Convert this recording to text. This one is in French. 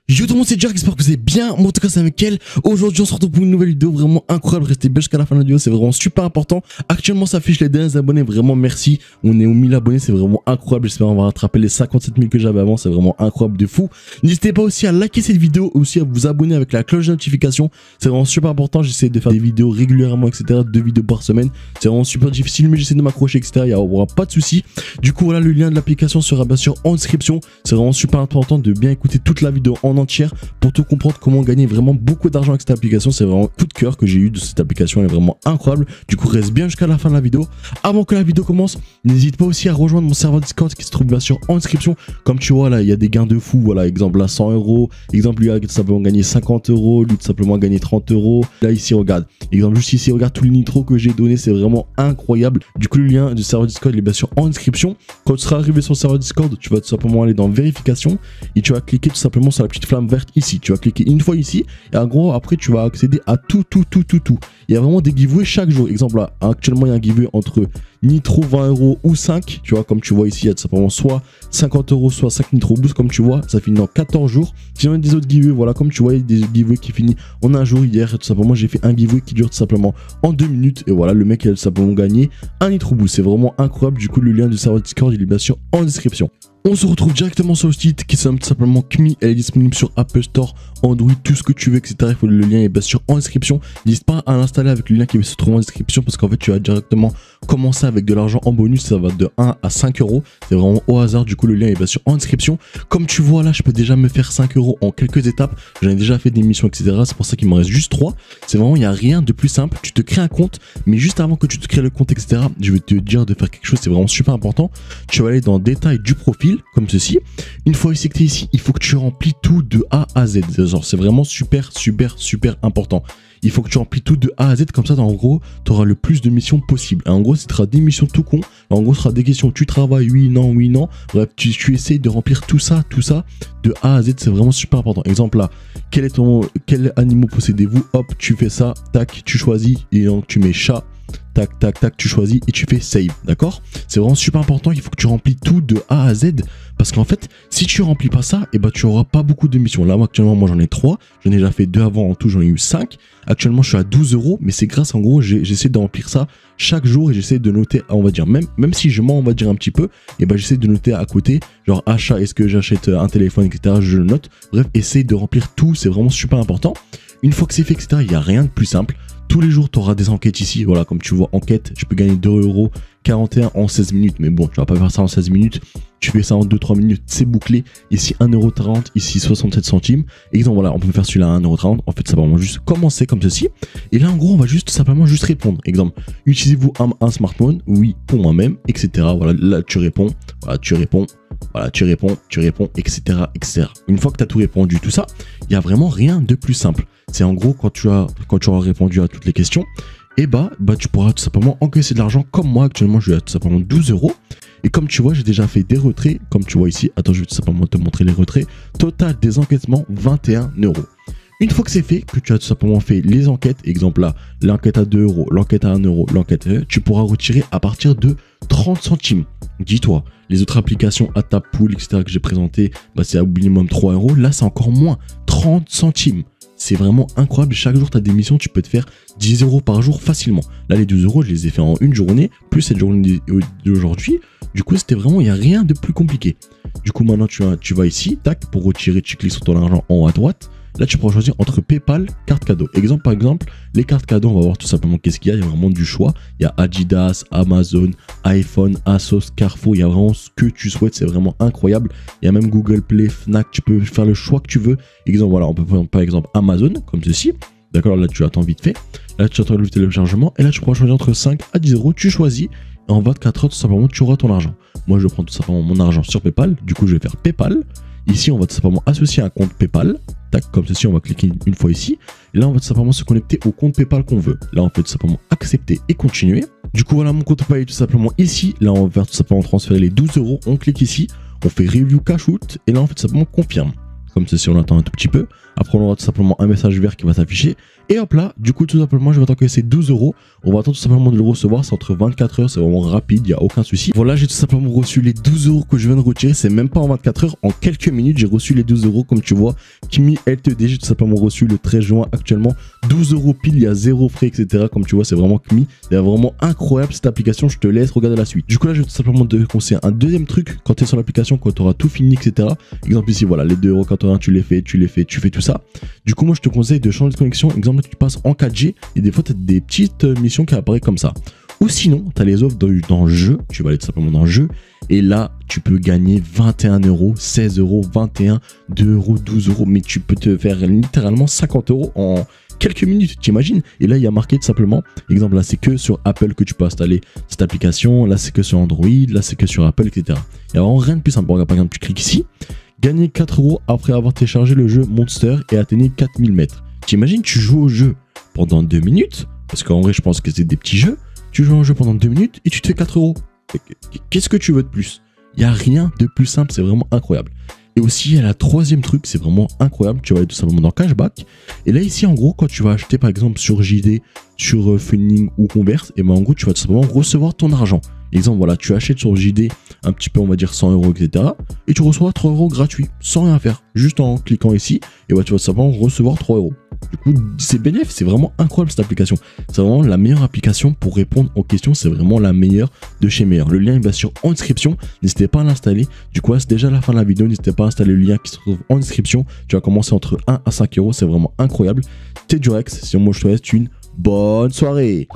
Yo tout le monde, c'est Jack, j'espère que vous allez bien. Moi en tout cas c'est Mickaël. Aujourd'hui on se retrouve pour une nouvelle vidéo vraiment incroyable. Restez bien jusqu'à la fin de la vidéo, c'est vraiment super important. Actuellement ça affiche les derniers abonnés, vraiment merci. On est aux 1000 abonnés, c'est vraiment incroyable. J'espère qu'on va rattraper les 57 000 que j'avais avant, c'est vraiment incroyable de fou. N'hésitez pas aussi à liker cette vidéo, aussi à vous abonner avec la cloche de notification. C'est vraiment super important, j'essaie de faire des vidéos régulièrement, etc. 2 vidéos par semaine. C'est vraiment super difficile mais j'essaie de m'accrocher, etc. Il n'y aura pas de soucis. Du coup voilà, le lien de l'application sera bien sûr en description. C'est vraiment super important de bien écouter toute la vidéo en entière pour tout comprendre comment gagner vraiment beaucoup d'argent avec cette application. C'est vraiment coup de cœur que j'ai eu de cette application, elle est vraiment incroyable. Du coup reste bien jusqu'à la fin de la vidéo. Avant que la vidéo commence, n'hésite pas aussi à rejoindre mon serveur Discord qui se trouve bien sûr en description. Comme tu vois là, il y a des gains de fou. Voilà, exemple là 100 euros, exemple lui a tout simplement gagné 50 euros, lui tout simplement gagné 30 euros. Là ici regarde, exemple juste ici regarde tous les nitros que j'ai donné, c'est vraiment incroyable. Du coup le lien du serveur Discord il est bien sûr en description. Quand tu seras arrivé sur le serveur Discord, tu vas tout simplement aller dans vérification et tu vas cliquer tout simplement sur la petite flamme verte ici. Tu vas cliquer une fois ici et en gros après tu vas accéder à tout. Il y a vraiment des giveaways chaque jour. Exemple là, actuellement il y a un giveaway entre Nitro 20 euros ou 5. Tu vois, comme tu vois ici, il y a tout simplement soit 50 euros, soit 5 Nitro Boost. Comme tu vois, ça finit dans 14 jours. Sinon, il y a des autres giveaways. Voilà, comme tu vois, il y a des giveaways qui finissent en un jour. Hier, tout simplement, j'ai fait un giveaway qui dure tout simplement en 2 minutes. Et voilà, le mec il a tout simplement gagné un Nitro Boost. C'est vraiment incroyable. Du coup, le lien du serveur Discord, il est bien sûr en description. On se retrouve directement sur le site qui s'appelle tout simplement Kmi. Elle est disponible sur Apple Store, Android, tout ce que tu veux, etc. Le lien est bien sûr en description. N'hésite pas à l'installer avec le lien qui se trouve en description parce qu'en fait, tu vas directement commencer avec de l'argent en bonus. Ça va de 1 à 5 euros. C'est vraiment au hasard. Du coup, le lien est bien sûr en description. Comme tu vois là, je peux déjà me faire 5 euros en quelques étapes. J'en ai déjà fait des missions, etc. C'est pour ça qu'il me reste juste 3. C'est vraiment, il n'y a rien de plus simple. Tu te crées un compte, mais juste avant que tu te crées le compte, etc., je vais te dire de faire quelque chose. C'est vraiment super important. Tu vas aller dans détail du profil, comme ceci. Une fois ici que tu es ici, il faut que tu remplis tout de A à Z. C'est vraiment super important. Il faut que tu remplis tout de A à Z, comme ça, en gros, tu auras le plus de missions possible. En gros, ce sera des missions tout con. En gros, ce sera des questions. Tu travailles, oui, non. Bref, tu essayes de remplir tout ça de A à Z. C'est vraiment super important. Exemple là, quel animal possédez-vous? Hop, tu fais ça, tac, tu choisis et donc tu mets chat. Tac, tu choisis et tu fais save, d'accord? C'est vraiment super important, il faut que tu remplis tout de A à Z, parce qu'en fait, si tu remplis pas ça, et bah tu auras pas beaucoup de missions. Là, moi, actuellement, moi j'en ai 3, j'en ai déjà fait 2 avant, en tout j'en ai eu 5. Actuellement, je suis à 12 euros, mais c'est grâce, en gros, j'essaie de remplir ça chaque jour et j'essaie de noter, on va dire, même si je mens, on va dire un petit peu, et bah j'essaie de noter à côté, genre achat, est-ce que j'achète un téléphone, etc. Je le note. Bref, essaye de remplir tout, c'est vraiment super important. Une fois que c'est fait, etc., il n'y a rien de plus simple. Tous les jours, tu auras des enquêtes ici. Voilà, comme tu vois, enquête, je peux gagner 2,41 € en 16 minutes. Mais bon, tu vas pas faire ça en 16 minutes. Tu fais ça en 2-3 minutes, c'est bouclé. Ici, 1,30 €, ici, 67 centimes. Exemple, voilà, on peut faire celui-là à 1,30 €. En fait, ça va vraiment juste commencer comme ceci. Et là, en gros, on va juste simplement juste répondre. Exemple, utilisez-vous un smartphone? Oui, pour moi-même, etc. Voilà, là, tu réponds. Voilà, tu réponds. Voilà, tu réponds, etc. Une fois que tu as tout répondu, tout ça, il n'y a vraiment rien de plus simple. C'est en gros, quand tu auras répondu à toutes les questions, et bah tu pourras tout simplement encaisser de l'argent comme moi. Actuellement, je suis à tout simplement 12 euros. Et comme tu vois, j'ai déjà fait des retraits. Comme tu vois ici, attends, je vais tout simplement te montrer les retraits. Total des encaissements, 21 €. Une fois que c'est fait, que tu as tout simplement fait les enquêtes, exemple là, l'enquête à 2 €, l'enquête à 1 €, l'enquête à... tu pourras retirer à partir de 30 centimes. Dis-toi, les autres applications à ta pool, etc. que j'ai présentées, bah, c'est au minimum 3 €. Là, c'est encore moins, 30 centimes. C'est vraiment incroyable. Chaque jour, tu as des missions, tu peux te faire 10 € par jour facilement. Là, les 12 €, je les ai fait en une journée, plus cette journée d'aujourd'hui. Du coup, c'était vraiment, il n'y a rien de plus compliqué. Du coup, maintenant, tu vas ici, tac, pour retirer, tu cliques sur ton argent en haut à droite. Là, tu pourras choisir entre PayPal, carte cadeau. Exemple, par exemple, les cartes cadeaux, on va voir tout simplement qu'est-ce qu'il y a. Il y a vraiment du choix. Il y a Adidas, Amazon, iPhone, Asos, Carrefour. Il y a vraiment ce que tu souhaites. C'est vraiment incroyable. Il y a même Google Play, Fnac. Tu peux faire le choix que tu veux. Exemple, voilà, on peut prendre par exemple Amazon, comme ceci. D'accord, là, tu attends vite fait. Là, tu attends le téléchargement. Et là, tu pourras choisir entre 5 à 10 €. Tu choisis. Et en 24 heures, tout simplement, tu auras ton argent. Moi, je prends tout simplement mon argent sur PayPal. Du coup, je vais faire PayPal. Ici, on va tout simplement associer un compte PayPal. Tac, comme ceci, on va cliquer une fois ici. Et là, on va tout simplement se connecter au compte PayPal qu'on veut. Là, on peut tout simplement accepter et continuer. Du coup, voilà, mon compte PayPal est tout simplement ici. Là, on va tout simplement transférer les 12 €. On clique ici. On fait Review Cash Out. Et là, on fait tout simplement confirme. comme ceci, on attend un tout petit peu. Après, on aura tout simplement un message vert qui va s'afficher. Et hop là, du coup, tout simplement, je vais t'encaisser 12 €. On va attendre tout simplement de le recevoir. C'est entre 24 heures, c'est vraiment rapide, il n'y a aucun souci. Voilà, j'ai tout simplement reçu les 12 € que je viens de retirer. C'est même pas en 24 heures, en quelques minutes, j'ai reçu les 12 € comme tu vois. Kimi LTD, j'ai tout simplement reçu le 13 juin actuellement. 12 € pile, il y a 0 frais, etc. Comme tu vois, c'est vraiment Kimi. C'est vraiment incroyable cette application. Je te laisse regarder la suite. Du coup, là, je vais tout simplement te conseiller un deuxième truc quand tu es sur l'application, quand tu auras tout fini, etc. Exemple ici, voilà, les 2,81 €, tu les fais, tu fais tout ça. Du coup, moi, je te conseille de changer de connexion. Exemple, tu passes en 4G et des fois, tu as des petites missions qui apparaissent comme ça. Ou sinon, tu as les offres dans le jeu. Tu vas aller tout simplement dans le jeu. Et là, tu peux gagner 21 €, 16 €, 21, 2 €, 12 €. Mais tu peux te faire littéralement 50 € en quelques minutes, t'imagines? Et là, il y a marqué tout simplement, exemple, là, c'est que sur Apple que tu peux installer cette application. Là, c'est que sur Android. Là, c'est que sur Apple, etc. Il n'y a vraiment rien de plus simple. Regarde, par exemple, tu cliques ici. Gagner 4 € après avoir téléchargé le jeu Monster et atteindre 4000 mètres. T'imagines, tu joues au jeu pendant 2 minutes, parce qu'en vrai, je pense que c'est des petits jeux. Tu joues au jeu pendant 2 minutes et tu te fais 4 €. Qu'est-ce que tu veux de plus? Il n'y a rien de plus simple, c'est vraiment incroyable. Et aussi, il y a la troisième truc, c'est vraiment incroyable. Tu vas aller tout simplement dans Cashback. Et là, ici, en gros, quand tu vas acheter, par exemple, sur JD, sur Funning ou Converse, et ben en gros, tu vas tout simplement recevoir ton argent. Exemple, voilà, tu achètes sur JD un petit peu, on va dire 100 €, etc. Et tu reçois 3 € gratuits, sans rien faire. Juste en cliquant ici, et bah, tu vas tout simplement recevoir 3 €. Du coup, c'est bénéfique, c'est vraiment incroyable cette application. C'est vraiment la meilleure application pour répondre aux questions. C'est vraiment la meilleure de chez meilleur. Le lien est bien sûr en description. N'hésitez pas à l'installer. Du coup, c'est déjà la fin de la vidéo. N'hésitez pas à installer le lien qui se trouve en description. Tu vas commencer entre 1 à 5 €. C'est vraiment incroyable. C'était Durex. Sinon, moi, je te laisse une bonne soirée.